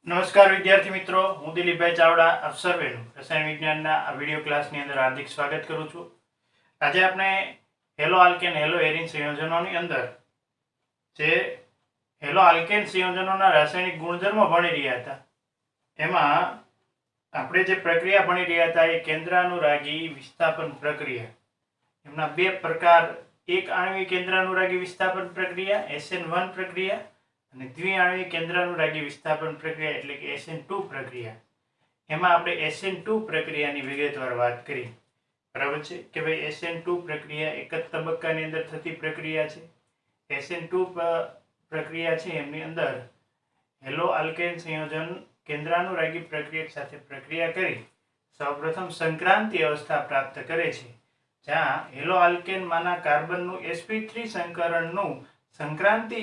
નમસ્કાર વિદ્યાર્થી મિત્રો, હું દિલીપભાઈ ચાવડા આપ સર્વેનું રસાયણ વિજ્ઞાનના આ વિડીયો ક્લાસની અંદર હાર્દિક સ્વાગત કરું છું. આજે આપણે હેલો આલ્કેન હેલો એરિન સંયોજનોની અંદર જે હેલો આલ્કેન સંયોજનોના રાસાયણિક ગુણધર્મો ભણી રહ્યા હતા, એમાં આપણે જે પ્રક્રિયા ભણી રહ્યા હતા એ કેન્દ્રાનુરાગી વિસ્થાપન પ્રક્રિયા. એમના બે પ્રકાર, એક આણ્વિક કેન્દ્રાનુરાગી વિસ્થાપન પ્રક્રિયા SN1 પ્રક્રિયા અને દ્વિઆણ્વિક કેન્દ્રાનુરાગી વિસ્થાપન પ્રક્રિયા એટલે કે SN2 પ્રક્રિયા. એમાં આપણે SN2 પ્રક્રિયાની વિગતવાર વાત કરી. બરાબર છે કે ભાઈ SN2 પ્રક્રિયા એક જ તબક્કાની અંદર થતી પ્રક્રિયા છે. SN2 પ્રક્રિયા છે એમની અંદર હેલો આલ્કેન સંયોજન કેન્દ્રાનુરાગી પ્રક્રિયક સાથે પ્રક્રિયા કરી સૌપ્રથમ સંક્રાંતિ અવસ્થા પ્રાપ્ત કરે છે, જ્યાં હેલો આલ્કેનમાંના કાર્બનનું sp3 સંકરણનું સંક્રાંતિ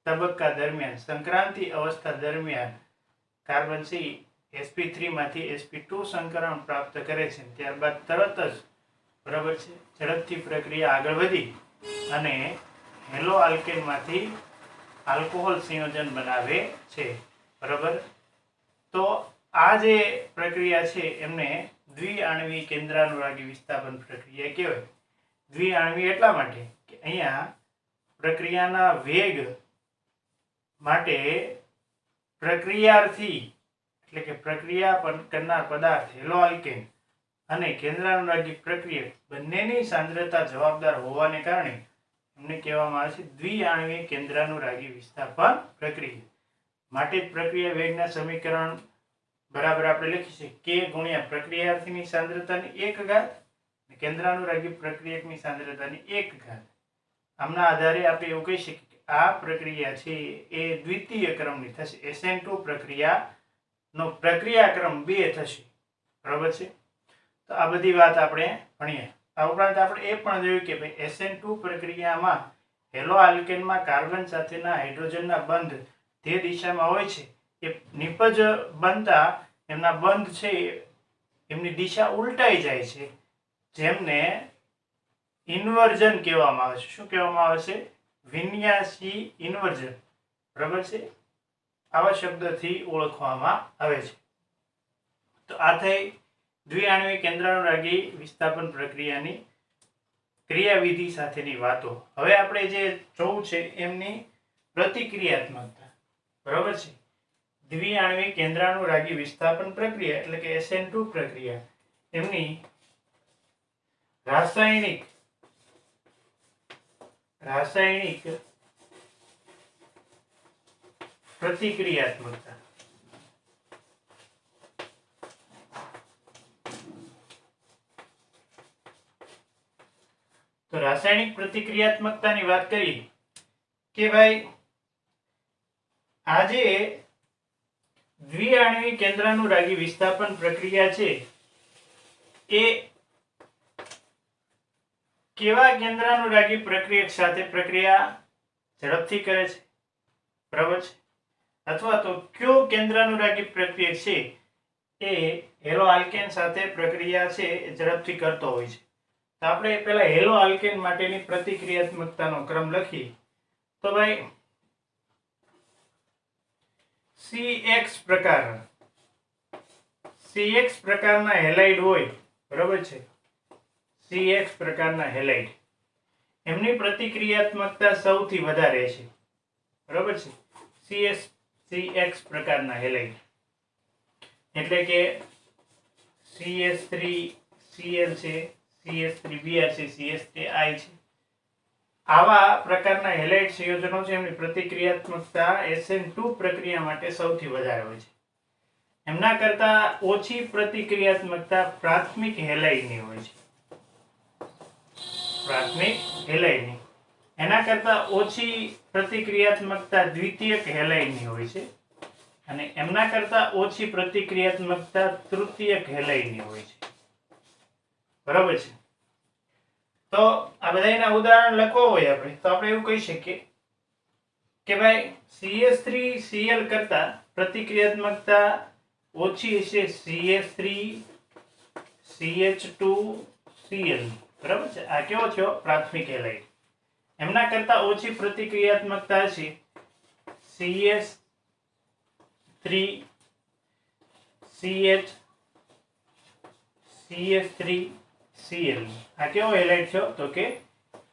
તબક્કા દરમિયાન, સંક્રાંતિ અવસ્થા દરમિયાન કાર્બન C sp3 માંથી sp2 સંકરણ પ્રાપ્ત કરે છે. ત્યારબાદ તરત જ બરાબર છે ઝડપથી પ્રક્રિયા આગળ વધી અને હેલો આલ્કેનમાંથી આલ્કોહોલ સંયોજન બનાવે છે. બરાબર, તો આ જે પ્રક્રિયા છે એમને દ્વિઆણ્વિક કેન્દ્રાનુરાગી વિસ્થાપન પ્રક્રિયા કહેવાય. દ્વિઆણ્વિક એટલા માટે કે અહીંયા પ્રક્રિયાના વેગ માટે પ્રક્રિયાર્થી એટલે કે પ્રક્રિયા કરનાર પદાર્થ હેલો આલ્કેન અને કેન્દ્રાનુરાગી પ્રક્રિયક બંનેની સાંદ્રતા જવાબદાર હોવાને કારણે એમને કહેવામાં આવે છે દ્વિઆણ્વિક કેન્દ્રાનુરાગી વિસ્થાપન પ્રક્રિયા. માટે જ પ્રક્રિયા વેગના સમીકરણ બરાબર આપણે લખી છે કે ગુણ્યા પ્રક્રિયાર્થીની સાંદ્રતાની 1 ઘાત કેન્દ્રાનુરાગી પ્રક્રિયકની સાંદ્રતાની 1 ઘાત. આમના આધારે આપણે એવું કહી શકીએ આ પ્રક્રિયા છે એ દ્વિતીય ક્રમની થશે. SN2 પ્રક્રિયાનો પ્રક્રિયાક્રમ 2 થશે. બરાબર છે, તો આ બધી વાત આપણે ભણીએ. આ ઉપરાંત આપણે એ પણ જોયું કે ભાઈ SN2 પ્રક્રિયામાં હેલો આલ્કેનમાં કાર્બન સાથેના હાઇડ્રોજનના બંધ તે દિશામાં હોય છે એ નિપજ બનતા એમના બંધ છે એમની દિશા ઉલટાઈ જાય છે, જેમને ઇન્વર્ઝન કહેવામાં આવે છે. શું કહેવામાં આવે છે? વિન્યાસી ઇન્વર્ઝન. બરાબર છે, આવા શબ્દથી ઓળખવામાં આવે છે. તો આ થઈ દ્વિઆણ્વિક કેન્દ્રાનુરાગી વિસ્થાપન પ્રક્રિયાની ક્રિયાવિધિ સાથેની વાતો. હવે આપણે જે જોવું છે એમની પ્રતિક્રિયાત્મકતા. બરાબર છે, દ્વિઆણ્વિક કેન્દ્રાનુરાગી વિસ્થાપન પ્રક્રિયા એટલે કે SN2 પ્રક્રિયા, એમની રાસાયણિક પ્રતિક્રિયાત્મકતા. તો રાસાયણિક પ્રતિક્રિયાત્મકતાની વાત કરી કે ભાઈ આજે દ્વિઆણ્વિક કેન્દ્રાનુરાગી વિસ્થાપન પ્રક્રિયા છે એ કેવા કેન્દ્રાનુરાગી પ્રક્રિયક સાથે પ્રક્રિયા ઝડપથી કરે છે? બરાબર છે, અથવા તો કયો કેન્દ્રાનુરાગી પ્રક્રિયક છે એ હેલો આલ્કેન સાથે પ્રક્રિયા છે એ ઝડપથી કરતો હોય છે. તો આપણે પહેલા હેલો આલ્કેન માટેની પ્રતિક્રિયાત્મકતાનો ક્રમ લખીએ. તો ભાઈ CX પ્રકારના હેલાઇડ હોય, બરાબર છે, CX પ્રકારના હેલાઇડ, એમની પ્રતિક્રિયાત્મકતા સૌથી વધારે છે. બરાબર છે, CX પ્રકારના હેલાઇડ એટલે કે CH3Cl છે, CH3Br છે, CH3I છે. આવા પ્રકારના હેલાઇડ સંયોજનો છે એમની પ્રતિક્રિયાત્મકતા SN2 પ્રક્રિયા માટે સૌથી વધારે હોય છે. એમના કરતા ઓછી પ્રતિક્રિયાત્મકતા પ્રાથમિક હેલાઇડની હોય છે. પ્રાથમિક હેલાઇડની, એના કરતા ઓછી પ્રતિક્રિયાત્મકતા દ્વિતીયક હેલાઇડની હોય છે અને એમના કરતા ઓછી પ્રતિક્રિયાત્મકતા તૃતીયક હેલાઇડની હોય છે. બરાબર છે, તો આ બધાના ઉદાહરણ લખવા હોય આપણે તો આપણે એવું કહી શકીએ કે ભાઈ CH3Cl કરતા પ્રતિક્રિયાત્મકતા ઓછી છે CH3CH2Cl. બરાબર છે, આ કેવો થયો? પ્રાથમિક હેલાઇડ. એમના કરતા ઓછી પ્રતિક્રિયાત્મકતા છે CH3 CH CH3Cl આ કેવો હેલાઇડ થયો તો કે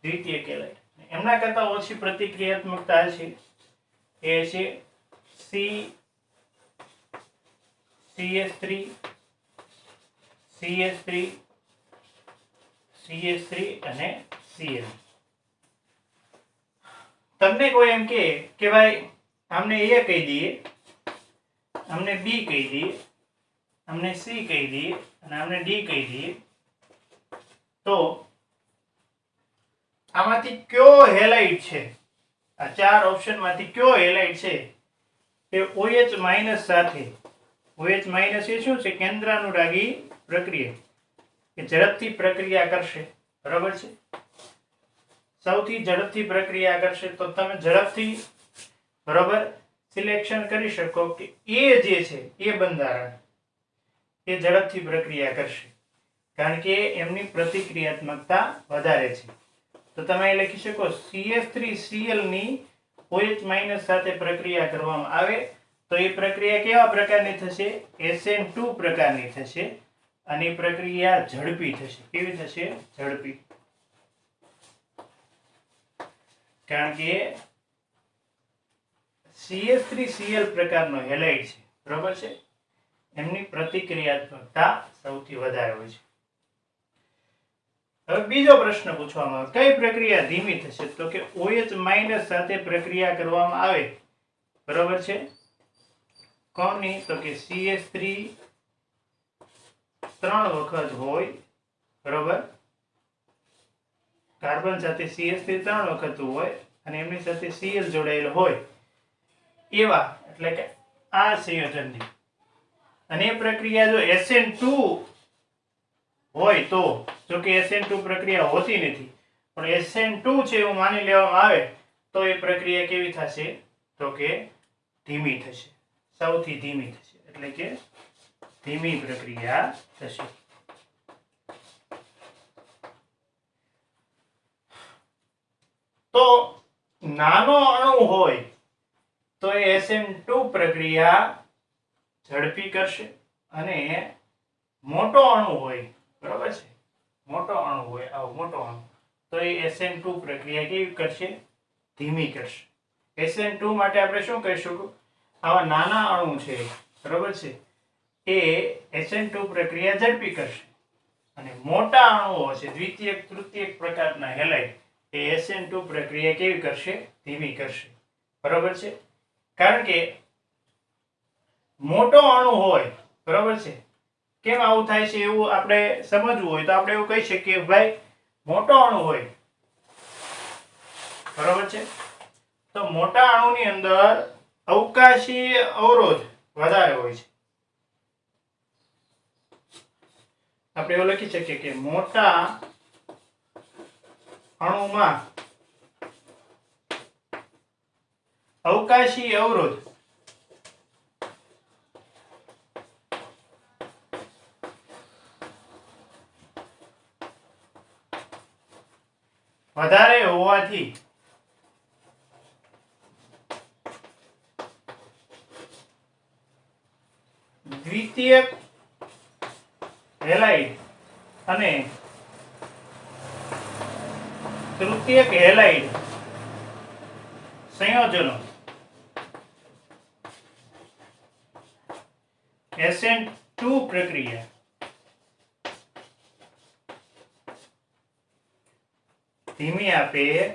દ્વિતીયક હેલાઇડ. એમના કરતા ઓછી પ્રતિક્રિયાત્મકતા છે એ છે CH3 અને Cl. તમને કોઈ એમ કે ભાઈ આમને A કહી દઈએ, આમને B કહી દઈએ, આમને C કહી દઈએ અને આમને D કહી દઈએ, તો આમાંથી કયો હેલાઇડ છે, આ ચાર ઓપ્શન માંથી કયો હેલાઇડ છે તે OH- સાથે, OH- એ શું છે? કેન્દ્રાનુરાગી પ્રક્રિયા કે ઝડપથી પ્રક્રિયા કરશે, બરાબર છે? સૌથી ઝડપથી પ્રક્રિયા કરશે તો તમે ઝડપથી બરાબર સિલેક્શન કરી શકો કે એ જે છે એ બંધારણ એ ઝડપથી પ્રક્રિયા કરશે કારણ કે એમની પ્રતિક્રિયાત્મકતા વધારે છે. તો તમે લખી શકો CH3Cl ની OH- સાથે પ્રક્રિયા કરવામાં આવે તો એ પ્રક્રિયા કેવા પ્રકારની થશે? SN2 પ્રકારની થશે અને પ્રક્રિયા ઝડપી થશે. કેવી થશે? ઝડપી. કારણ કે CH3Cl પ્રકારનો હેલાઇડ છે, બરાબર છે? એમની પ્રતિક્રિયાત્મકતા સૌથી વધારે હોય છે. હવે બીજો પ્રશ્ન પૂછવામાં આવે, કઈ પ્રક્રિયા ધીમી થશે? તો કે OH- સાથે પ્રક્રિયા કરવામાં આવે, બરાબર છે? કોની? તો કે CH3 3 વખત હોય, બરાબર? કાર્બન સાથે CH3 3 વખત હોય અને એમની સાથે Cl જોડાયેલ હોય એવા, એટલે કે આ સંયોજનની, અને એ પ્રક્રિયા જો SN2 હોય તો, જો કે SN2 પ્રક્રિયા હોતી નથી પણ SN2 છે એવું માની લેવામાં આવે તો એ પ્રક્રિયા કેવી થશે? તો કે ધીમી થશે, સૌથી ધીમી થશે, એટલે કે ધીમી પ્રક્રિયા થશે. તો નાનો અણુ હોય તો એ SN2 પ્રક્રિયા ઝડપી કરશે અને મોટો અણુ હોય, બરાબર છે? મોટો અણુ હોય, આવો મોટો અણુ, તો એ SN2 પ્રક્રિયા કેવી કરશે? ધીમી કરશે. SN2 માટે આપણે શું કહીશું? આવા નાના અણુ છે, બરાબર છે, એ SN2 પ્રક્રિયા ઝડપી કરશે અને મોટા અણુઓ છે, દ્વિતીયક તૃતીયક પ્રકારના હેલાઇડ, એ SN2 પ્રક્રિયા કેવી કરશે? ધીમી કરશે, બરાબર છે? કારણ કે મોટો અણુ હોય, બરાબર છે? કેમ આવું થાય છે એવું આપણે સમજવું હોય તો આપણે એવું કહી શકીએ, ભાઈ મોટો અણુ હોય, બરાબર છે, તો મોટા અણુની અંદર અવકાશી અવરોધ વધારે હોય છે. આપણે એવું લખી શકીએ કે મોટા અણુમાં અવકાશી અવરોધ વધારે હોવાથી દ્વિતીયક હેલાઇડ અને તૃતીયક હેલાઇડ સંયોજનો SN2 પ્રક્રિયા ધીમી આપે.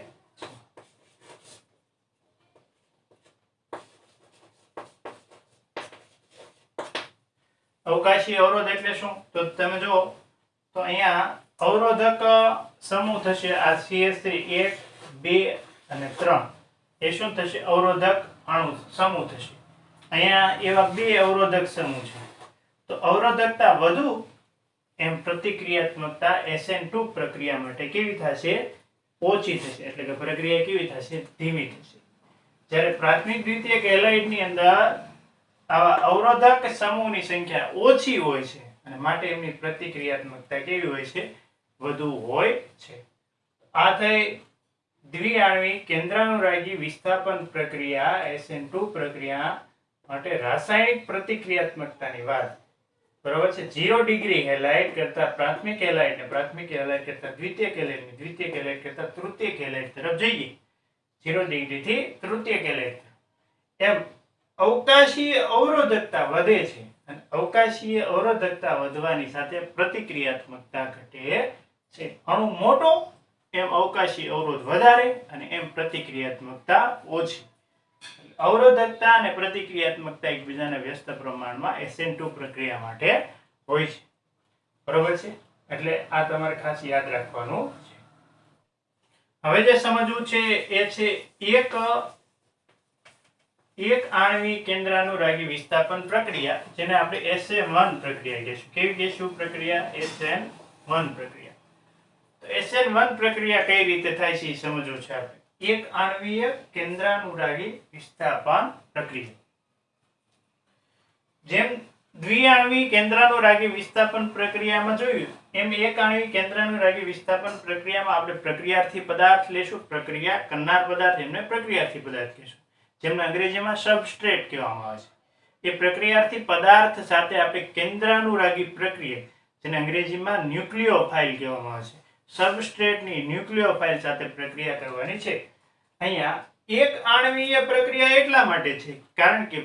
અવકાશી અવરોધ એટલે શું? તો તમે જો તો અહીંયા અવરોધક સમૂહ થશે, આ CH3 1 2 અને 3 એ શું થશે? અવરોધક અણુ સમૂહ થશે. અહીંયા એવા બે અવરોધક સમૂહ છે, તો અવરોધકતા વધુ એમ પ્રતિક્રિયાત્મકતા SN2 પ્રક્રિયા માટે કેવી થશે? ઓછી થશે, એટલે કે પ્રક્રિયા કેવી થશે? ધીમી થશે. જ્યારે પ્રાથમિક દ્વિતીયક હેલાઇડની અંદર આવા અવરોધક સમૂહની સંખ્યા ઓછી હોય છે અને માટે એમની પ્રતિક્રિયાત્મકતા કેવી હોય છે? વધુ હોય છે. આ થઈ દ્વિઆણ્વિક કેન્દ્રાનુરાગી વિસ્થાપન પ્રક્રિયા SN2 પ્રક્રિયા માટે રાસાયણિક પ્રતિક્રિયાત્મકતાની વાત. બરોબર છે. 0 ડિગ્રી હેલાઇટ કરતા પ્રાથમિક હેલાઇટ ને પ્રાથમિક હેલાઇટ કરતા દ્વિતીયક હેલાઇટ ને દ્વિતીયક હેલાઇટ કરતા તૃતીયક હેલાઇટ તરફ જઈએ. 0 ડિગ્રી થી તૃતીયક હેલાઇટ એમ અવકાશીય અવરોધકતા વધે છે અને અવકાશીય અવરોધકતા વધવાની સાથે પ્રતિક્રિયાત્મકતા ઘટે છે. અણુ મોટો એમ અવકાશી અવરોધ વધારે અને એમ પ્રતિક્રિયાત્મકતા ઓછી. અવરોધકતા અને પ્રતિક્રિયાત્મકતા એકબીજાને વ્યસ્ત પ્રમાણમાં SN2 પ્રક્રિયા માટે હોય છે. બરોબર છે. એટલે આ તમારે ખાસ યાદ રાખવાનું છે. હવે જે સમજવું છે એ છે એક આણ્વિક કેન્દ્રાનુરાગી વિસ્થાપન પ્રક્રિયા, જેને આપણે SN1 પ્રક્રિયા કહીશું. કેવી કહીશું પ્રક્રિયા? SN1 પ્રક્રિયા. તો SN1 પ્રક્રિયા કઈ રીતે થાય છે એ સમજવું છે આપણે. એક આણ્વીય કેન્દ્રાનુરાગી વિસ્થાપન પ્રક્રિયા. જેમ દ્વિઆણ્વીય કેન્દ્રાનુરાગી વિસ્થાપન પ્રક્રિયામાં જોયું એમ એક આણ્વીય કેન્દ્રાનુરાગી વિસ્થાપન પ્રક્રિયામાં આપણે પ્રક્રિયાર્થી પદાર્થ લેશું. પ્રક્રિયા કરનાર પદાર્થ એમને પ્રક્રિયાર્થી પદાર્થ કહીશું, જેમને અંગ્રેજીમાં સબસ્ટ્રેટ કહેવામાં આવે છે. એ પ્રક્રિયાર્થી પદાર્થ સાથે આપણે કેન્દ્રાનુરાગી પ્રક્રિયા, જેને અંગ્રેજીમાં ન્યુક્લિયોફાઇલ કહેવામાં આવે છે, સબસ્ટ્રેટની ન્યુક્લિયોફાઇલ સાથે પ્રક્રિયા કરવાની છે. અહીંયા એક આણ્વીય પ્રક્રિયા એટલા માટે છે કારણ કે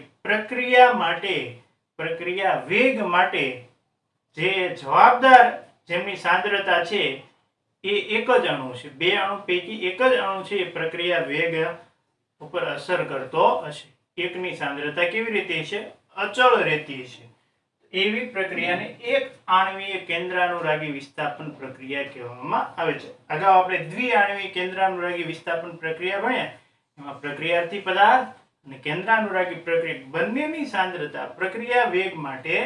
પ્રક્રિયા વેગ માટે જે જવાબદાર જેમની સાંદ્રતા છે એ એક જ અણુ છે. બે અણુ પૈકી એક જ અણુ છે એ પ્રક્રિયા વેગ ઉપર અસર કરતો હશે. એકની સાંદ્રતા કેવી રીતે છે? અચળ રહેતી છે. એવી પ્રક્રિયાને એક આણ્વીય કેન્દ્રાનુરાગી વિસ્થાપન પ્રક્રિયા કહેવામાં આવે છે. અગાઉ આપણે દ્વિઆણ્વીય કેન્દ્રાનુરાગી વિસ્થાપન પ્રક્રિયા ભણ્યા. એમાં પ્રક્રિયાર્થી પદાર્થ અને કેન્દ્રાનુરાગી પ્રક્રિયા બંનેની સાંદ્રતા પ્રક્રિયા વેગ માટે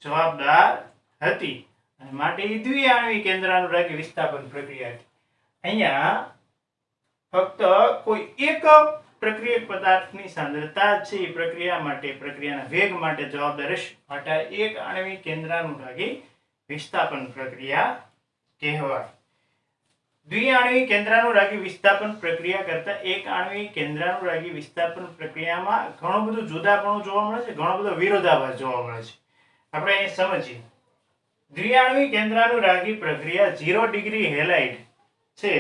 જવાબદાર હતી અને માટે દ્વિઆણ્વીય કેન્દ્રાનુરાગી વિસ્થાપન પ્રક્રિયા હતી. અહીંયા ફક્ત કોઈ એક પ્રક્રિયક પદાર્થની સાંદ્રતા છે એ પ્રક્રિયા માટે પ્રક્રિયાના વેગ માટે જવાબદાર રહેશે. માટે એક આણ્વિક કેન્દ્રાનુરાગી વિસ્થાપન પ્રક્રિયા કહેવાય. દ્વિઆણ્વિક કેન્દ્રાનુરાગી વિસ્થાપન પ્રક્રિયા કરતા એક આણ્વિક કેન્દ્રાનુરાગી વિસ્થાપન પ્રક્રિયામાં ઘણું બધું જુદાપણું જોવા મળે છે, ઘણો બધો વિરોધાભાસ જોવા મળે છે. આપણે અહીં સમજીએ. દ્વિઆણ્વિક કેન્દ્રાનુરાગી પ્રક્રિયા 0 ડિગ્રી હેલાઇડ છે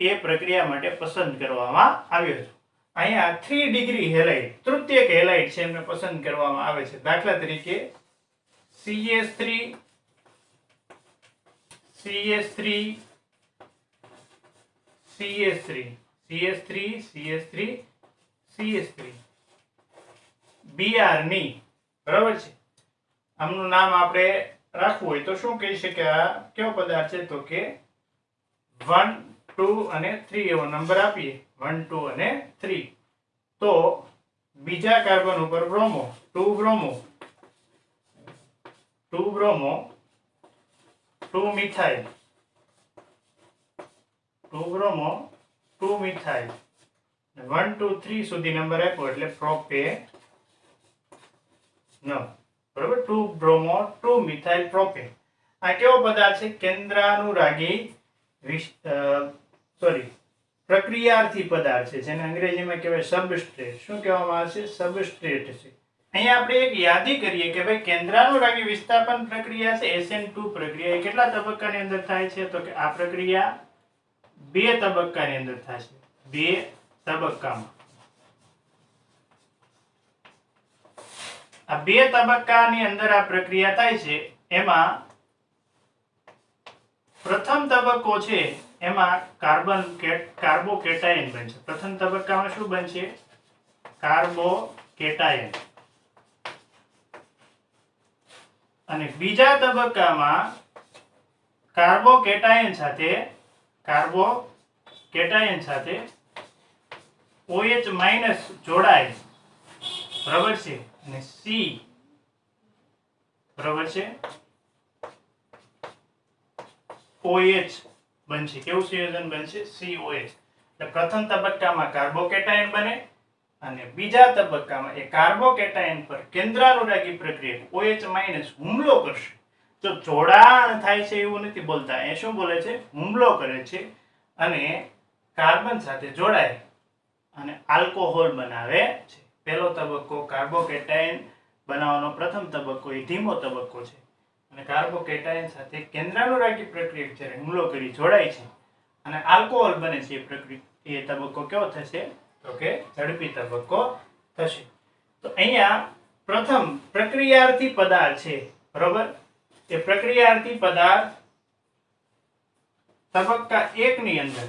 એ પ્રક્રિયા માટે પસંદ કરવામાં આવ્યો છે. અહીંયા 3 ડિગ્રી હેલાઇડ, તૃતીયક હેલાઇડ છે એમને પસંદ કરવામાં આવે છે. દાખલા તરીકે CH3 CH3 CH3 CH3 CH3 CH3 Br ની, બરાબર છે. આમનું નામ આપણે રાખવું હોય તો શું કહી શકાય? આ કયો પદાર્થ છે? તો કે 1 2 અને 3 એવો નંબર આપીએ, 1 2 અને 3. તો બીજા કાર્બન ઉપર bromo, 2 bromo 2 bromo 2 methyl 2 bromo 2 methyl 1 2 3 સુધી નંબર આપ્યો એટલે પ્રોપેન, બરાબર. 2 બ્રોમો 2 મિથાઇલ પ્રોપેન. આ કેવો પદાર્થ છે? કેન્દ્રાનુરાગી પ્રક્રિયાર્થી પદાર્થ છે, જેને અંગ્રેજીમાં કહેવાય સબસ્ટ્રેટ. શું કહેવામાં આવે છે? સબસ્ટ્રેટ છે. અહીંયા આપણે એક યાદી કરીએ કે ભાઈ કેન્દ્રાનુરાગી વિસ્થાપન પ્રક્રિયા છે SN2 પ્રક્રિયા એ કેટલા તબક્કાની અંદર થાય છે? તો કે આ પ્રક્રિયા 2 તબક્કાની અંદર થાય છે. 2 તબક્કામાં. આ 2 તબક્કાની અંદર આ પ્રક્રિયા થાય છે. એમાં પ્રથમ તબક્કો છે એમાં કાર્બોકેટાયન બનશે. પ્રથમ તબક્કામાં શું બનશે? કાર્બોકેટાયન. અને બીજા તબક્કામાં કાર્બોકેટાયન સાથે OH- જોડાય, બરાબર છે, અને C, બરાબર છે, OH બનશે. કેવું સંયોજન બનશે? COH. એટલે પ્રથમ તબક્કામાં કાર્બોકેટાયન બને અને બીજા તબક્કામાં એ કાર્બોકેટાયન પર કેન્દ્રાનુરાગી પ્રક્રિયા OH- હુમલો કરશે. જો જોડાણ થાય છે એવું નથી બોલતા, એ શું બોલે છે? હુમલો કરે છે અને કાર્બન સાથે જોડાય અને આલ્કોહોલ બનાવે છે. પહેલો તબક્કો કાર્બોકેટાયન બનાવવાનો પ્રથમ તબક્કો એ ધીમો તબક્કો છે અને કાર્બોકેટાયન સાથે કેન્દ્રાનુરાગી પ્રક્રિયક જ્યારે હુમલો કરી જોડાય છે અને આલ્કોહોલ બને છે એ તબક્કો કેવો થશે તો કે ઝડપી તબક્કો થશે. તો અહીંયા પ્રથમ પ્રક્રિયાર્થી પદાર્થ છે બરોબર. એ પ્રક્રિયાર્થી પદાર્થ તબક્કા 1 ની અંદર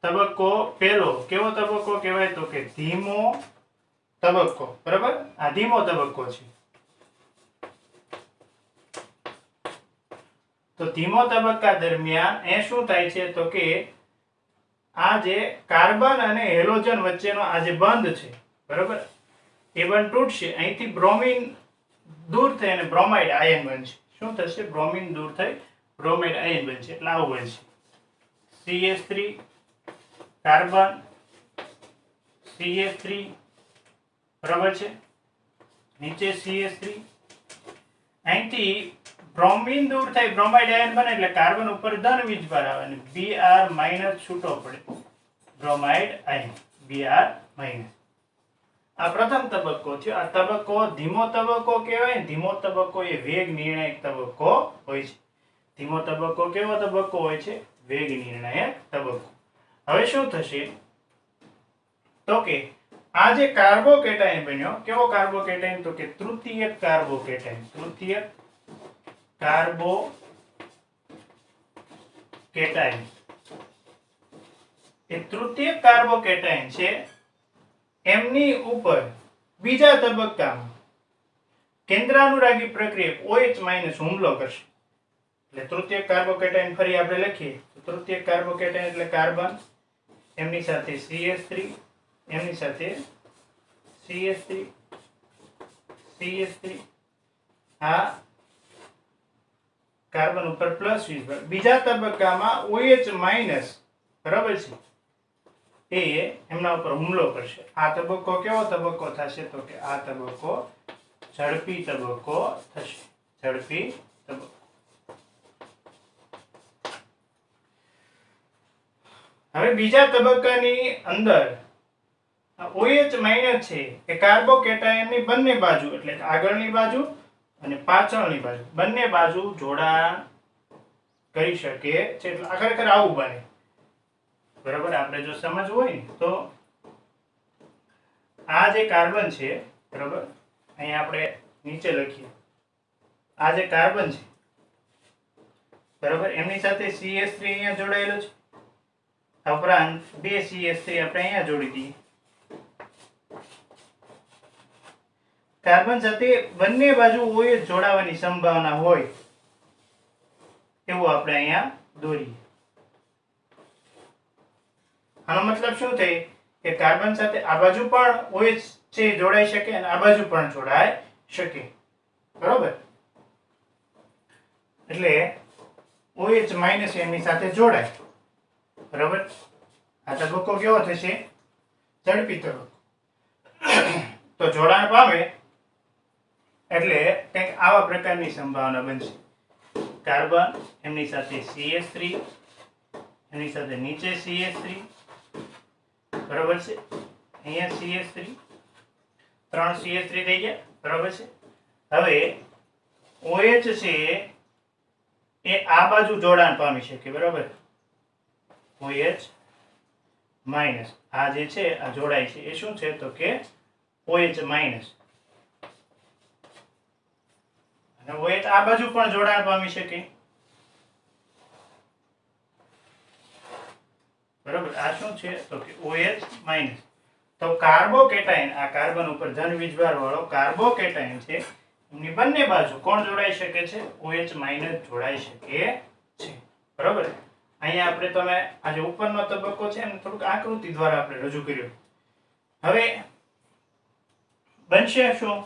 તબક્કો પહેલો કેવો તબક્કો કહેવાય તો કે ધીમો તબક્કો બરાબર. આ ધીમો તબક્કો છે. તો ધીમો તબક્કા દરમિયાન એ શું થાય છે તો કે આ જે કાર્બન અને હેલોજન વચ્ચેનો આ જે બંધ છે બરાબર એ બંધ તૂટશે. અહીંથી બ્રોમિન દૂર થઈ અને બ્રોમાઇડ આયન બનશે. શું થશે? બ્રોમિન દૂર થઈ બ્રોમાઇડ આયન બનશે એટલે આવું બનશે CH3 કાર્બન CH3 બરાબર છે. નીચે CH3 અહીંથી બ્રોમિન દૂર થઈ બ્રોમાઇડ આયન બને એટલે કાર્બન ઉપર ધન વીજભાર આવે અને Br- છૂટો પડે બ્રોમાઇડ આયન Br-. આ પ્રથમ તબક્કો છે. આ તબક્કો ધીમો તબક્કો કહેવાય. ધીમો તબક્કો એ વેગ નિર્ણાયક તબક્કો હોય છે. ધીમો તબક્કો કેવો તબક્કો હોય છે? વેગ નિર્ણાયક તબક્કો. હવે શું થશે તો કે આ જે કાર્બોકેટાયન બન્યો કેવો કાર્બોકેટાયન તો કે તૃતીયક કાર્બોકેટાયન. તૃતીયક કાર્બોકેટાયન એ તૃતીયક કાર્બોકેટાયન છે. એમની ઉપર બીજા તબક્કામાં કેન્દ્રાનુરાગી પ્રક્રિયક OH- હુમલો કરશે. એટલે તૃતીયક કાર્બોકેટાયન ફરી આપણે લખીએ તો તૃતીયક કાર્બોકેટાયન એટલે કાર્બન એમની સાથે CH3 એમની સાથે CH3 આ કાર્બન ઉપર પ્લસ વીજભાર. બીજા તબક્કામાં OH- બરાબર છે એ એમના ઉપર હુમલો કરશે. આ તબક્કો કેવો તબક્કો થશે તો કે આ તબક્કો ઝડપી તબક્કો થશે. ઝડપી તબક્કો. હવે બીજા તબક્કાની અંદર OH- છે એ કાર્બોકેટાયનની બંને બાજુ એટલે કે આગળની બાજુ અને પાછળની બાજુ બંને બાજુ જોડાણ કરી શકે છે. એટલે ખરેખર આવું બને બરાબર. આપણે જો સમજવું હોય ને તો આ જે કાર્બન છે બરાબર અહીંયા આપણે નીચે લખીએ આ જે કાર્બન છે બરાબર એમની સાથે CH3 અહીંયા જોડાયેલો છે. ઉપરાંત બે CH3 આપણે અહીંયા જોડી દઈએ. કાર્બન સાથે બંને બાજુ OH જોડાવાની સંભાવના હોય એવું આપણે અહીંયા દોરીએ. આનો મતલબ શું થાય કે કાર્બન સાથે આ બાજુ પણ OH છે જોડાઈ શકે અને આ બાજુ પણ જોડાઈ શકે બરોબર. એટલે OH- એમની સાથે જોડાય બરાબર. આ તબક્કો કેવો થશે? ઝડપી તબક્કો. તો જોડાણ પામે એટલે કંઈક આવા પ્રકારની સંભાવના બનશે. કાર્બન એમની સાથે CH3 એમની સાથે નીચે CH3 બરાબર છે. અહીંયા CH3 ત્રણ CH3 થઈ ગયા બરાબર છે. હવે OH છે એ આ બાજુ જોડાણ પામી શકે બરાબર. OH- આ જે છે આ જોડાય છે એ શું છે તો કે OH- અને OH આ બાજુ પણ જોડાણ પામી શકે બરાબર. આ શું છે તો કે OH-. તો કાર્બોકેટાયન આ કાર્બન ઉપર ધન વીજભાર વાળો કાર્બોકેટાયન છે એમની બંને બાજુ કોણ જોડાઈ શકે છે? OH- જોડાઈ શકે છે બરાબર. અહીંયા આપણે તમે આ જે ઉપરનો તબક્કો છે એને થોડુંક આકૃતિ દ્વારા આપણે રજૂ કર્યો. હવે બનશે શું?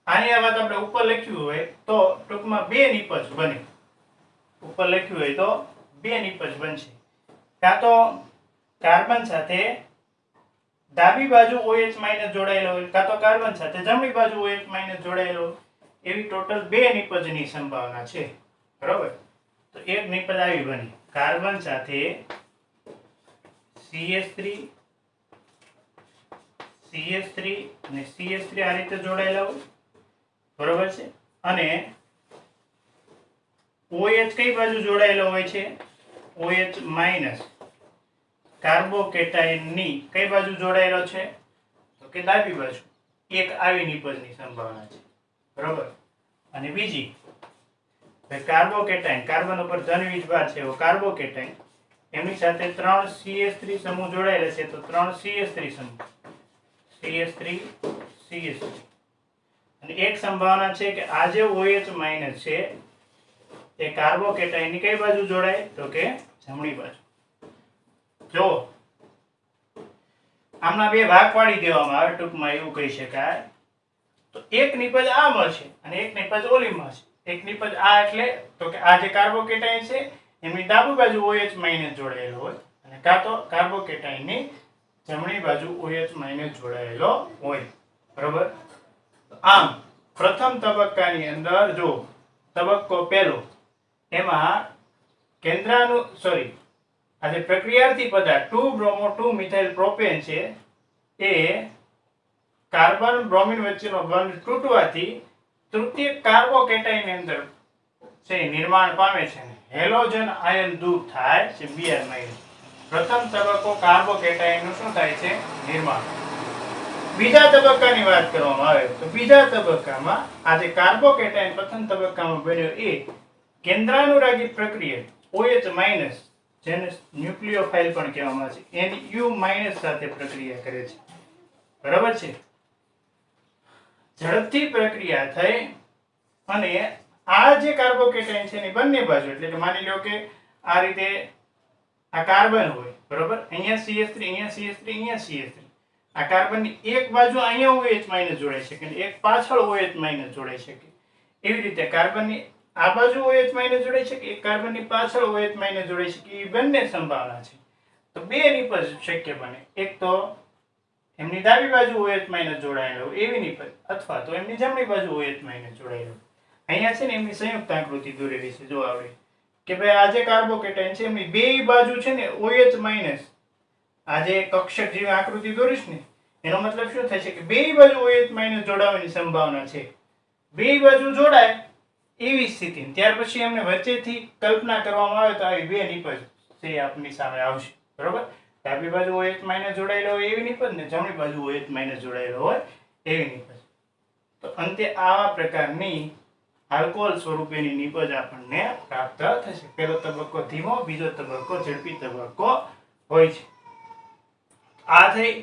આની આ વાત આપણે ઉપર લખ્યું હોય તો ટૂંકમાં બે નિપજ બને. ઉપર લખ્યું હોય તો બે નિપજ બનશે. કાં તો કાર્બન સાથે ડાબી બાજુ OH- જોડાયેલો હોય કાં તો કાર્બન સાથે જમણી બાજુ OH- જોડાયેલો હોય. એવી ટોટલ બે નિપજની સંભાવના છે બરાબર. તો એક નિપજ આવી બની કાર્બન સાથે CH3 CH3 અને CH3 આ રીતે જોડાયેલા હોય, બરોબર છે. અને OH કઈ બાજુ જોડાયેલો હોય છે? OH માઇનસ કાર્બોકેટાયનની કઈ બાજુ જોડાયેલો છે? તો કે ડાબી બાજુ. એક આવી નિપજની સંભાવના છે, બરોબર. અને બીજી કાર્બોકેટાયન, કાર્બન ઉપર ધન વીજભાર છે એવો કાર્બોકેટાયન, એમની સાથે 3 CH3 સમૂહ જોડાયેલા છે, તો 3 CH3 સમૂહ, CH3 CH3. અને એક સંભાવના છે કે આ જે OH માઇનસ છે એ કાર્બોકેટાયનની કઈ બાજુ જોડાય? તો કે જમણી બાજુ. જો આમના બે ભાગ પાડી દેવામાં આવે, ટૂંકમાં એવું કહી શકાય. તો એક નિપજ આ મળશે અને એક નિપજ ઓલી મળશે. એક નિપજ આ એટલે તો કે આ જે કાર્બોકેટાયન છે એમની ડાબી બાજુ OH માઇનસ જોડાયેલો હોય, અને કાં તો કાર્બોકેટાયનની જમણી બાજુ OH માઇનસ જોડાયેલો હોય, બરોબર. આમ પ્રથમ તબક્કાની અંદર જો તબક્કો પહેલો, એમાં કેન્દ્રાનું આ જે પ્રક્રિયાર્થી પદાર્થ 2 બ્રોમો 2 મિથાઇલ પ્રોપેન છે એ કાર્બન બ્રોમિન વચ્ચેનો બંધ તૂટવાથી તૃતીય કાર્બોકેટાયન અંદર છે નિર્માણ પામે છે, હેલોજન આયન દૂર થાય છે Br-. પ્રથમ તબક્કો કાર્બોકેટાયનનું શું થાય છે? નિર્માણ. બીજા તબક્કાની વાત કરવામાં આવે તો બીજા તબક્કામાં આ જે કાર્બોકેટાયન પ્રથમ તબક્કામાં બન્યો એ કેન્દ્રાનુરાગી પ્રક્રિયા OH- જેને ન્યુક્લિયોફાઇલ પણ કહેવામાં આવે છે, Nu- સાથે પ્રક્રિયા કરે છે, બરાબર છે. ઝડપથી પ્રક્રિયા થઈ અને આ જે કાર્બોકેટાયન છે એની બંને બાજુ, એટલે કે માની લો કે આ રીતે આ કાર્બન હોય, બરોબર. અહીંયા CH3, અહીંયા CH3, અહીંયા CH3. આ કાર્બનની એક બાજુ અહીંયા OH- જોડાઈ શકે અને એક પાછળ OH- જોડાઈ શકે. એવી રીતે કાર્બનની આ બાજુ OH- જોડાઈ શકે, એક કાર્બનની પાછળ OH- જોડાઈ શકે. એ બંને સંભાવના છે. તો બે નિપજ શક્ય બને. એક તો એમની ડાબી બાજુ OH- જોડાયેલો એવી નિપજ, અથવા તો એમની જમણી બાજુ OH- જોડાયેલો. અહીંયા છે ને એમની સંયુક્ત આકૃતિ દોરેલી છે, જો આવડે કે ભાઈ આ જે કાર્બોકેટાયન છે એમની બે બાજુ છે ને OH- આ જે કક્ષક જેવી આકૃતિ દોરીશ ને એનો મતલબ શું થાય છે કે બે બાજુ OH- જોડાવાની સંભાવના છે. બે બાજુ જોડાય એવી સ્થિતિ, ત્યાર પછી એમને વચ્ચેથી કલ્પના કરવામાં આવે તો આવી બે નિપજ છે આપની સામે આવશે, બરોબર. ડાબી બાજુ OH- જોડાયેલો હોય એવી નિપજ ને જમણી બાજુ OH- જોડાયેલો હોય એવી નિપજ. તો અંતે આવા પ્રકારની આલ્કોહોલ સ્વરૂપેની નિપજ આપણને પ્રાપ્ત થશે. પહેલો તબક્કો ધીમો, બીજો તબક્કો ઝડપી તબક્કો હોય છે. આ થઈ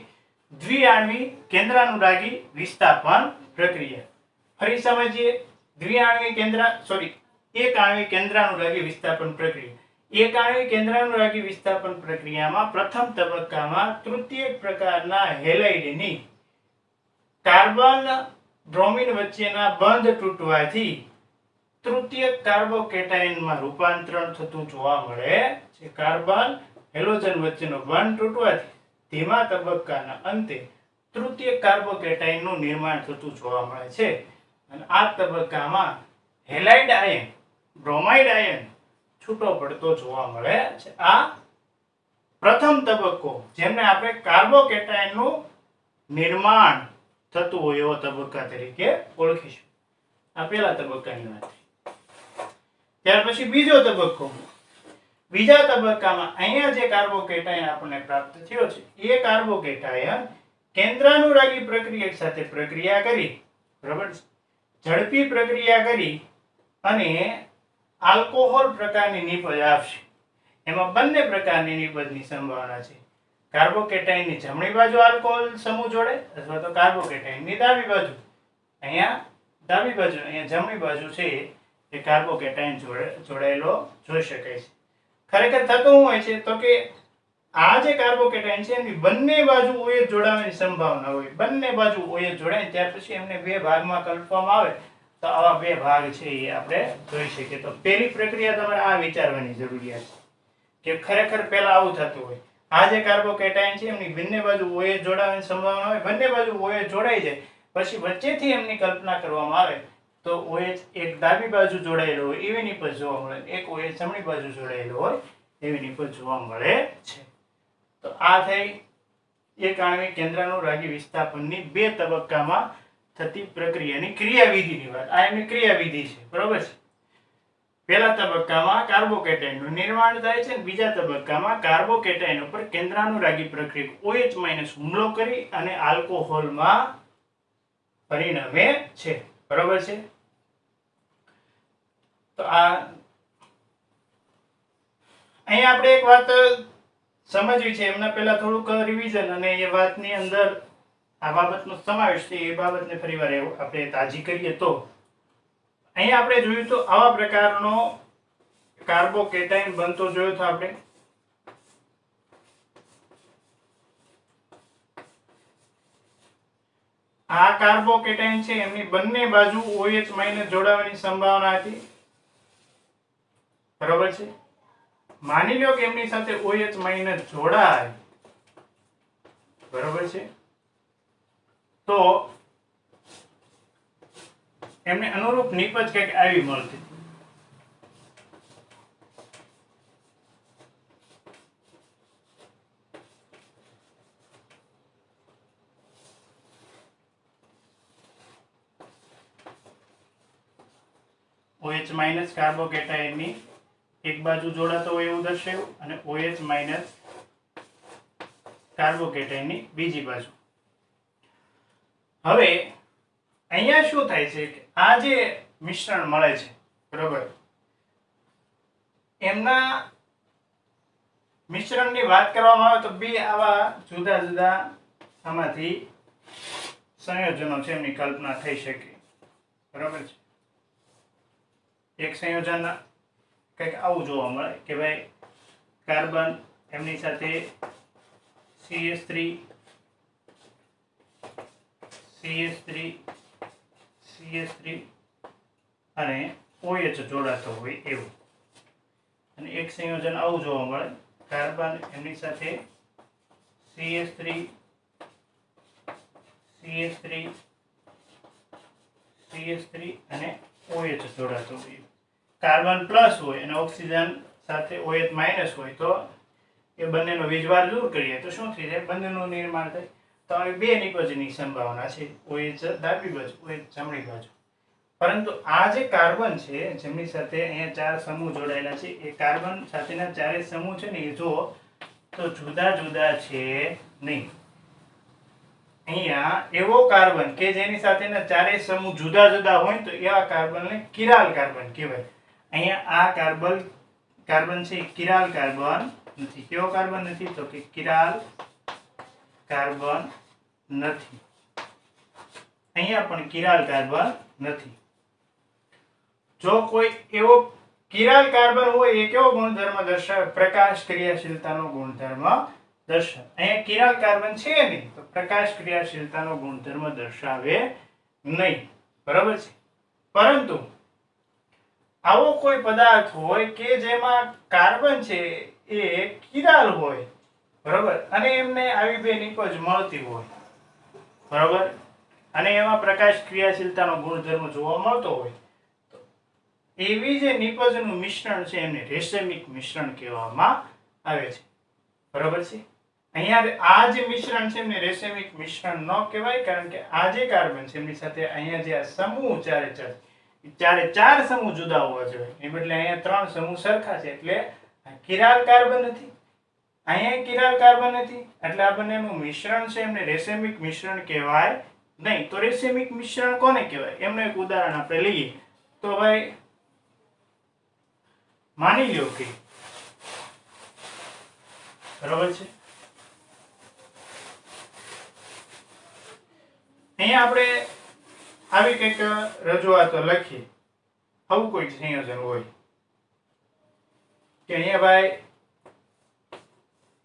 દ્વિઆણ્વી કેન્દ્રાનુરાગી વિસ્થાપન પ્રક્રિયા. ફરી સમજીએ. એક આણ્વિક કેન્દ્રાનુરાગી વિસ્થાપન પ્રક્રિયા. એક આણ્વિક કેન્દ્રાનુરાગી વિસ્થાપન પ્રક્રિયામાં પ્રથમ તબક્કામાં તૃતીય પ્રકારના હેલાઇડની કાર્બન બ્રોમિન વચ્ચેના બંધ તૂટવાથી તૃતીય કાર્બોકેટાયનમાં રૂપાંતરણ થતું જોવા મળે છે. કાર્બન હેલોજન વચ્ચેનો બંધ તૂટવાથી ધીમા તબક્કાના અંતે તૃતીય કાર્બોકેટાયનનું નિર્માણ થતું જોવા મળે છે. અને આ તબક્કામાં હેલાઇડ આયન, બ્રોમાઇડ આયન છૂટો પડતો જોવા મળે છે. આ પ્રથમ તબક્કો, જેમને આપણે કાર્બોકેટાયનનું નિર્માણ થતું હોય એવો તબક્કા તરીકે ઓળખીશું. આ પહેલા તબક્કાની વાત. ત્યાર પછી બીજો તબક્કો. બીજા તબક્કામાં અહીંયા જે કાર્બોકેટાયન આપણને પ્રાપ્ત થયો છે એ કાર્બોકેટાયન કેન્દ્રાનુરાગી પ્રક્રિયક સાથે પ્રક્રિયા કરી, બરાબર, ઝડપી પ્રક્રિયા કરી અને આલ્કોહોલ પ્રકારની નિપજ આપશે. એમાં બંને પ્રકારની નિપજની સંભાવના છે. કાર્બોકેટાયનની જમણી બાજુ આલ્કોહોલ સમૂહ જોડે અથવા તો કાર્બોકેટાયનની ડાબી બાજુ. અહીંયા ડાબી બાજુ, અહીંયા જમણી બાજુ છે એ કાર્બોકેટાયન જોડાયેલો જોઈ શકાય છે. ખરેખર થતું શું હોય છે તો કે આ જે કાર્બોકેટાયન છે એની બંને બાજુ OH જોડાવાની સંભાવના હોય. બંને બાજુ OH જોડાય ત્યાર પછી એમને બે ભાગમાં કલ્પવામાં આવે તો આવા બે ભાગ છે એ આપણે જોઈ શકીએ. તો પહેલી પ્રક્રિયા તમારે આ વિચારવાની જરૂરિયાત છે કે ખરેખર પહેલા આવું થતું હોય. આ જે કાર્બોકેટાયન છે એમની બંને બાજુ OH જોડાવાની સંભાવના હોય. બંને બાજુ OH જોડાઈ જાય પછી વચ્ચેથી એમની કલ્પના કરવામાં આવે તો OH એક ડાબી બાજુ જોડાયેલો હોય એવી નિપજ જોવા મળે, એક OH જમણી બાજુ જોડાયેલો હોય એવી નિપજ જોવા મળે છે. તો આ થઈ એક આણ્વિક કેન્દ્રાનુરાગી વિસ્થાપનની 2 તબક્કામાં થતી પ્રક્રિયાની ક્રિયાવિધિની વાત. આ એમની ક્રિયાવિધિ છે, બરોબર છે. પહેલા તબક્કામાં કાર્બોકેટાયનનું નિર્માણ થાય છે અને બીજા તબક્કામાં કાર્બોકેટાયન ઉપર કેન્દ્રાનુરાગી પ્રક્રિયા OH- હુમલો કરી અને આલ્કોહોલમાં પરિણમે છે, બરોબર છે. તો આ અહીંયા આપણે એક વાત સમજવી છે, એમના પહેલા થોડુંક રિવિઝન અને એ વાતની અંદર આ બાબતનો સમાવેશ છે, એ બાબતને ફરીવાર આપણે તાજી કરીએ તો અહીંયા આપણે જોયું તો આવા પ્રકારનો કાર્બોકેટાયન બનતો જોયો તો આપણે. આ કાર્બોકેટાયન છે એમની બંને બાજુ OH- જોડાવાની સંભાવના હતી, બરોબર છે. માની લો કે એમની સાથે OH- જોડાય, બરોબર છે, તો એમને અનુરૂપ નિપજ કંઈક આવી મળતી. OH- કાર્બોકેટાયનની એક બાજુ જોડાતો હોય એવું દર્શાવ્યું અને OH- કાર્બોકેટાયનની બીજી બાજુ. હવે અહીંયા શું થાય છે કે આ જે મિશ્રણ મળે છે, બરોબર, એમના મિશ્રણની વાત કરવામાં આવે તો બે આવા જુદા જુદા આમાંથી સંયોજનો છે એમની કલ્પના થઈ શકે, બરોબર છે. એક સંયોજન કંઈક આવું જોવા મળે કે ભાઈ કાર્બન એમની સાથે CH3 અને OH જોડાતો હોય એવું. અને એક સંયોજન આવું જોવા મળે, કાર્બન એમની સાથે CH3 અને OH જોડાતો હોય. કાર્બન પ્લસ હોય અને ઓક્સિજન સાથે OH- હોય તો એ બંનેનો વીજભાર દૂર કરીએ તો શું થઈ જાય? બંનેનું નિર્માણ થાય. તો આવી બે નિપજની સંભાવના છે, OH ડાબી બાજુ, OH જમણી બાજુ. પરંતુ આ જે કાર્બન છે જેમની સાથે અહીંયા 4 સમૂહ જોડાયેલા છે, એ કાર્બન સાથેના ચારે સમૂહ છે ને એ જો તો જુદા જુદા છે નહીં. અહીંયા એવો કાર્બન કે જેની સાથેના ચારેય સમૂહ જુદા જુદા હોય તો એવા કાર્બનને કિરાલ કાર્બન કહેવાય. અહીંયા આ કાર્બન છે કિરાલ કાર્બન નથી. કેવો કાર્બન નથી? તો કે કિરાલ કાર્બન નથી. અહીંયા પણ કિરાલ કાર્બન નથી. જો કોઈ એવો કિરાલ કાર્બન હોય એ કેવો ગુણધર્મ દર્શાવે? પ્રકાશ ક્રિયાશીલતાનો ગુણધર્મ દર્શાવે. અહીંયા કિરાલ કાર્બન છે નહીં તો પ્રકાશ ક્રિયાશીલતાનો ગુણધર્મ દર્શાવે નહીં, બરાબર છે. પરંતુ આવો કોઈ પદાર્થ હોય કે જેમાં કાર્બન છે એ કિરાલ હોય, બરાબર, અને એમને આવી બે નિપજ મળતી હોય, બરાબર, અને એમાં પ્રકાશ ક્રિયાશીલતાનો ગુણધર્મ જોવા મળતો હોય, એવી જે નિપજનું મિશ્રણ છે એમને રેશમિક મિશ્રણ કહેવામાં આવે છે, બરાબર છે. અહીંયા આ જે મિશ્રણ છે એમને રેશમિક મિશ્રણ ન કહેવાય, કારણ કે આ જે કાર્બન છે એમની સાથે અહીંયા જે આ સમૂહ ચારે ચાર સમૂહ જુદા હોવા જોઈએ, એ બદલે અહીંયા 3 સમૂહ સરખા છે, એટલે કિરાલ કાર્બન નથી, અહીંયા કિરાલ કાર્બન નથી, એટલે આ બંનેનું મિશ્રણ છે એમને રેશમિક મિશ્રણ કહેવાય નહીં. તો રેશમિક મિશ્રણ કોને કહેવાય? એમનું એક ઉદાહરણ આપણે લઈએ તો ભાઈ માની લો કે, બરાબર છે, અહીંયા આપણે આવી કંઈક રજૂઆતો લખીએ. આવું કોઈ સંયોજન હોય કે અહીંયા ભાઈ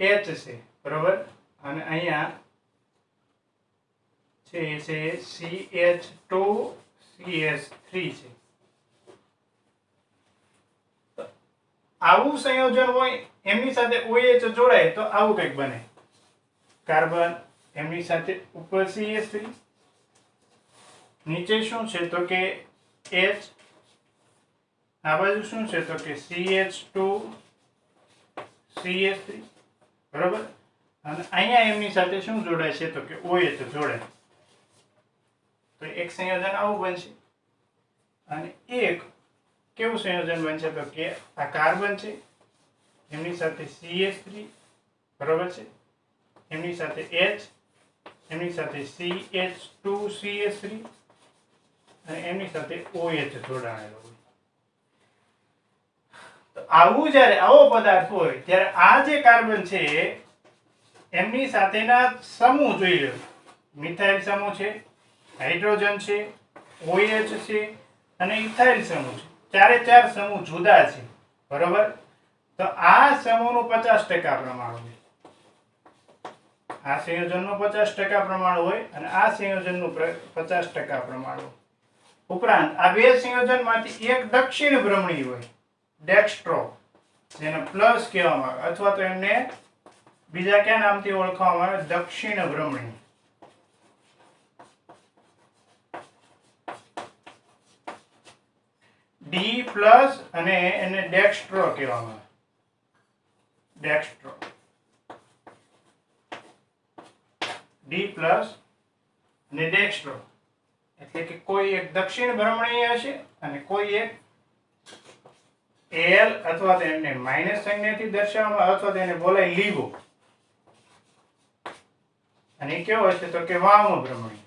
H છે, બરાબર, અને અહીંયા છે CH2CH3 છે. આવું સંયોજન હોય એમની સાથે OH જોડાય તો આવું કંઈક બને. કાર્બન એમની સાથે ઉપર CH3, નીચે શું છે તો કે H, આ બાજુ શું છે તો કે CH2CH3, બરાબર. અને અહીંયા એમની સાથે શું જોડાય છે તો કે OH જોડાય. તો એક સંયોજન આવું બનશે અને એક કેવું સંયોજન બનશે તો કે આ કાર્બન છે એમની સાથે CH3 બરાબર છે, એમની સાથે H, એમની સાથે CH2CH3 અને એમની સાથે OH જોડાયેલો હોય. તો આવું જ્યારે આવો પદાર્થ હોય ત્યારે આ જે કાર્બન છે એમની સાથેના સમૂહ જોઈ લો. મિથાઇલ સમૂહ છે, હાઇડ્રોજન છે, OH છે અને ઇથાઇલ સમૂહ છે. ચારે ચાર સમૂહ જુદા છે બરોબર. તો આ સમૂહનું 50% પ્રમાણ હોય, આ સંયોજનનું 50% પ્રમાણ હોય અને આ સંયોજનનું 50% પ્રમાણ હોય. ઉપરાંત આ બે સંયોજનમાંથી એક દક્ષિણ ભ્રમણી હોય, ડેક્સ્ટ્રો, જેને પ્લસ કહેવામાં આવે અથવા તો એમને બીજા કયા નામથી ઓળખવામાં આવે, દક્ષિણ ભ્રમણી. ડી પ્લસ અને એને ડેક્સ્ટ્રો કહેવામાં આવે, ડેક્સ્ટ્રો. ડી પ્લસ અને ડેક્સ્ટ્રો એટલે કે કોઈ એક દક્ષિણ ભ્રમણીય હશે અને કોઈ એક એલ અથવા તો એને માઇનસ સંજ્ઞાથી દર્શાવવામાં અથવા તો એને બોલાય લીગો. અને કેવો હશે તો કે વામ ભ્રમણી.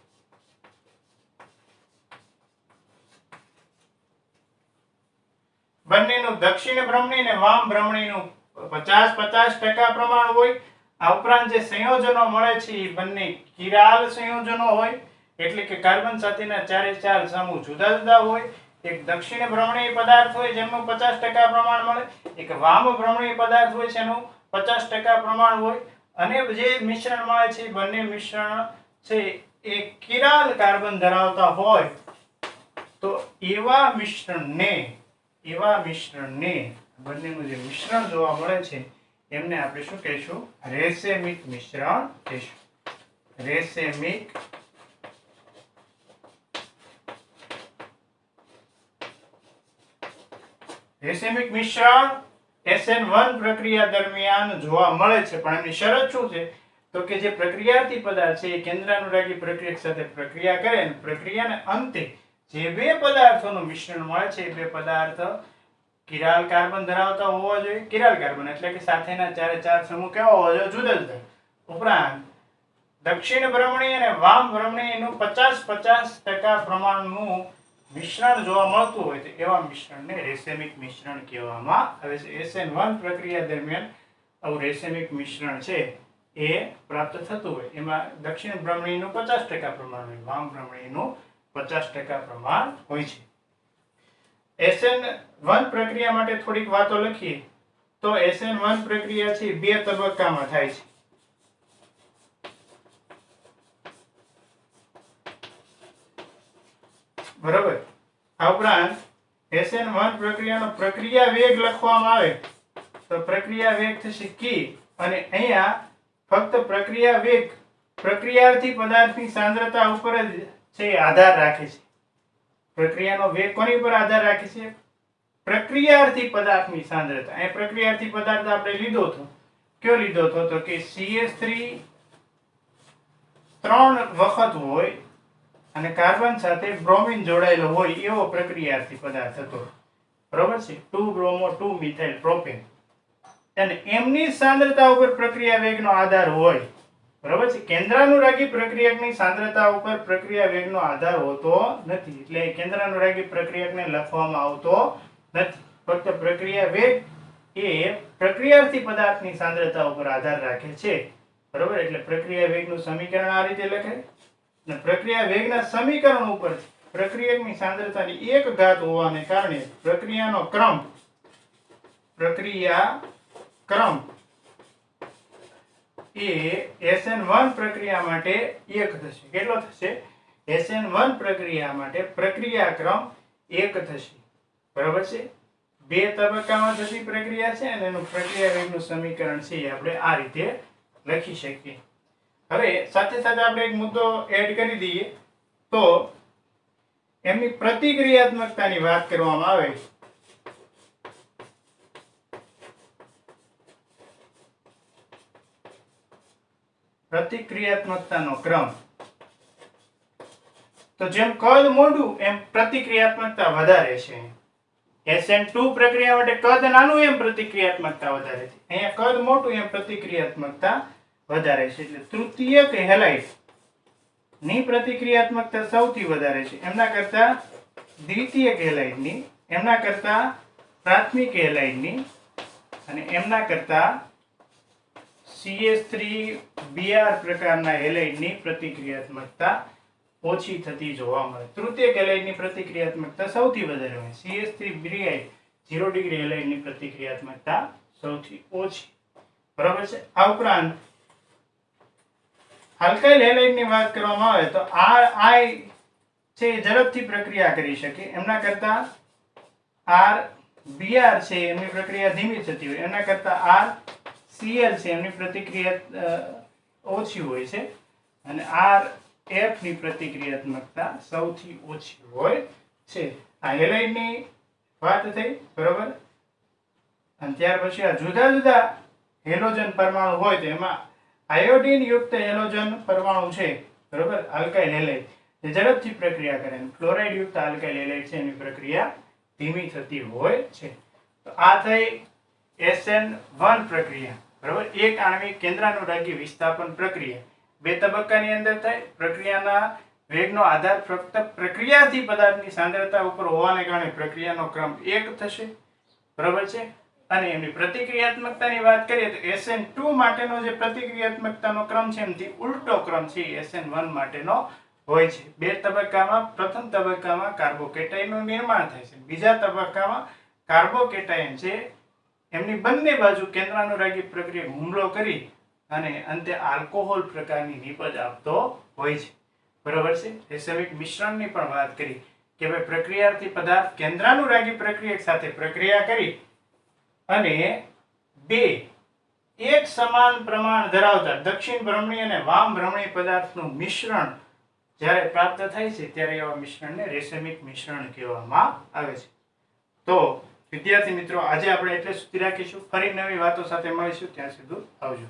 બંનેનું દક્ષિણ ભ્રમણી અને વામ ભ્રમણીનું 50-50% પ્રમાણ હોય. આ ઉપરાંત જે સંયોજનો મળે છે એ બંને કિરાલ સંયોજનો હોય, એટલે કે કાર્બન સાથેના ચારે ચાર સમૂહ જુદા જુદા હોય. એક દક્ષિણ ભ્રમણીય પદાર્થ હોય જેનું 50% પ્રમાણ મળે, એક વામ ભ્રમણીય પદાર્થ હોય જેનું 50% પ્રમાણ હોય. અને જે મિશ્રણ મળે છે બંને મિશ્રણ છે એ કિરાલ કાર્બન ધરાવતા હોય. તો એવા મિશ્રણને બંનેનું જે મિશ્રણ જોવા મળે છે એમને આપણે શું કહીશું, રેસેમિક મિશ્રણ કહીશું. રેસેમિક મિશ્રણ SN1 પ્રક્રિયા દરમિયાન જોવા મળે છે. પણ એની શરત શું છે તો કે જે પ્રક્રિયાર્થી પદાર્થ છે એ કેન્દ્રાનુરાગી પ્રક્રિયક સાથે પ્રક્રિયા કરે અને પ્રક્રિયાના અંતે જે બે પદાર્થોનું મિશ્રણ મળે છે એ બે પદાર્થ કિરાલ કાર્બન ધરાવતા હોવા જોઈએ. કિરાલ કાર્બન એટલે કે સાથેના ચારે ચાર સમૂહ કેવા હોવા જોઈએ, જુદા જુદા. ઉપરાંત દક્ષિણ ભ્રમણી અને વામ ભ્રમણીનું 50-50% પ્રમાણનું મિશ્રણ જોવા મળતું હોય તો એવા મિશ્રણને રેસેમિક મિશ્રણ કહેવામાં આવે છે. SN1 પ્રક્રિયા દરમિયાન આવું રેસેમિક મિશ્રણ છે એ પ્રાપ્ત થતું હોય. એમાં દક્ષિણ ભ્રમણીનું 50% પ્રમાણ હોય, વામ ભ્રમણીનું 50% પ્રમાણ હોય છે. SN1 પ્રક્રિયા માટે થોડીક વાતો લખીએ તો SN1 પ્રક્રિયા છે બે તબક્કામાં થાય છે. બરોબર. આ ઉપરાંત SN1 પ્રક્રિયાનો પ્રક્રિયા વેગ લખવામાં આવે તો પ્રક્રિયા વેગ થશે k અને અહીંયા ફક્ત પ્રક્રિયા વેગ પ્રક્રિયાર્થી પદાર્થની સાંદ્રતા ઉપર જ છે આધાર રાખે છે. પ્રક્રિયાનો વેગ કોની પર આધાર રાખે છે, પ્રક્રિયાર્થી પદાર્થની સાંદ્રતા. અહીં પ્રક્રિયાર્થી પદાર્થ આપણે લીધો હતો, કયો લીધો હતો તો કે CH3 3 વખત હોય અને કાર્બન સાથે બ્રોમિન જોડાયેલો હોય એવો પ્રક્રિયાર્થી પદાર્થ હતો. બરોબર છે, 2 બ્રોમો 2 મિથાઇલ પ્રોપેન. અને એમની સાંદ્રતા ઉપર પ્રક્રિયા વેગનો આધાર હોય. બરોબર છે. કેન્દ્રાનુરાગી પ્રક્રિયકની સાંદ્રતા ઉપર પ્રક્રિયા વેગનો આધાર હોતો નથી. એટલે કેન્દ્રાનુરાગી પ્રક્રિયકને લખવામાં આવતો નથી. ફક્ત પ્રક્રિયા વેગ એ પ્રક્રિયાર્થી પદાર્થની સાંદ્રતા ઉપર આધાર રાખે છે. બરોબર. એટલે પ્રક્રિયા વેગનું સમીકરણ આ રીતે લખાય. અને પ્રક્રિયા વેગના સમીકરણ ઉપર પ્રક્રિયકની સાંદ્રતાની 1 ઘાત હોવાને કારણે પ્રક્રિયાનો ક્રમ એ SN1 પ્રક્રિયા માટે 1 થશે. કેટલો થશે? SN1 પ્રક્રિયા માટે પ્રક્રિયા ક્રમ 1 થશે. બરાબર છે. બે તબક્કામાં થતી પ્રક્રિયા છે અને એનું પ્રક્રિયા વેગનું સમીકરણ છે એ આપણે આ રીતે લખી શકીએ. હવે સાથે સાથે આપણે એક મુદ્દો એડ કરી દઈએ તો એમની પ્રતિક્રિયાત્મકતાની વાત કરવામાં આવે પ્રતિક્રિયાત્મકતાનો ક્રમ. તો જેમ કદ મોટું એમ પ્રતિક્રિયાત્મકતા વધારે છે. SN2 પ્રક્રિયા માટે કદ નાનું એમ પ્રતિક્રિયાત્મકતા વધારે છે. અહીંયા કદ મોટું એમ પ્રતિક્રિયાત્મકતા વધારે છે. એટલે તૃતીયક હેલાઇડ ની પ્રતિક્રિયાત્મકતા સૌથી વધારે છે એમના કરતા દ્વિતીયક હેલાઇડની, એમના કરતા પ્રાથમિક હેલાઇડની અને એમના કરતા CH3Br પ્રકારના હેલાઇડની પ્રતિક્રિયાત્મકતા ઓછી થતી જોવા મળે. તૃતીયક હેલાઇડની પ્રતિક્રિયાત્મકતા સૌથી વધારે હોય. CH3Br 0 ડિગ્રી હેલાઇડની પ્રતિક્રિયાત્મકતા સૌથી ઓછી. બરાબર છે. આ ઉપરાંત આલ્કાઇલ હેલાઇડની વાત કરવામાં આવે તો આ છે ઝડપથી પ્રક્રિયા કરી શકે. એમના કરતા RBr છે એમની પ્રક્રિયા ધીમી થતી હોય. એમના કરતા RCl છે એમની પ્રતિક્રિયા ઓછી હોય છે અને RF ની પ્રતિક્રિયાત્મકતા સૌથી ઓછી હોય છે. આ હેલાઇડની વાત થઈ. બરોબર. અને ત્યાર પછી આ જુદા જુદા હેલોજન પરમાણુ હોય તો એમાં આયોડિન યુક્ત હેલોજન પરમાણુ છે. બરોબર. આલ્કાઇલ હેલાઇડ જે ઝડપથી પ્રક્રિયા કરે. ક્લોરાઇડ યુક્ત આલ્કાઇલ હેલાઇડ છે એની પ્રક્રિયા ધીમી થતી હોય છે. તો આ થઈ SN1 પ્રક્રિયા. બરોબર. એક આણ્વિક કેન્દ્રાનુરાગી વિસ્થાપન પ્રક્રિયા 2 તબક્કાની અંદર થાય. પ્રક્રિયાના વેગનો આધાર ફક્ત પ્રક્રિયાથી પદાર્થની સાંદ્રતા ઉપર હોવાને કારણે પ્રક્રિયાનો ક્રમ 1 થશે. બરોબર છે. અને એમની પ્રતિક્રિયાત્મકતાની વાત કરીએ તો SN2 માટેનો જે પ્રતિક્રિયાત્મકતાનો ક્રમ છે એમથી ઉલટો ક્રમ છે SN1 માટેનો હોય છે. 2 તબક્કામાં પ્રથમ તબક્કામાં કાર્બોકેટાયનનું નિર્માણ થાય છે. બીજા તબક્કામાં કાર્બોકેટાયન છે એમની બંને બાજુ કેન્દ્રાનુરાગી પ્રક્રિયા હુમલો કરી અને અંતે આલ્કોહોલ પ્રકારની નીપજ આપતો હોય છે. બરાબર છે. રેસમિક મિશ્રણની પણ વાત કરી કે ભાઈ પ્રક્રિયાથી પદાર્થ કેન્દ્રાનુરાગી પ્રક્રિયા સાથે પ્રક્રિયા કરી અને બે એક સમાન પ્રમાણ ધરાવતા દક્ષિણ ભ્રમણી અને વામ ભ્રમણી પદાર્થનું મિશ્રણ જ્યારે પ્રાપ્ત થાય છે ત્યારે એવા મિશ્રણને રેસમિક મિશ્રણ કહેવામાં આવે છે. તો વિદ્યાર્થી મિત્રો આજે આપણે એટલે સુધી રાખીશું. ફરી નવી વાતો સાથે મળીશું. ત્યાં સુધી આવજો.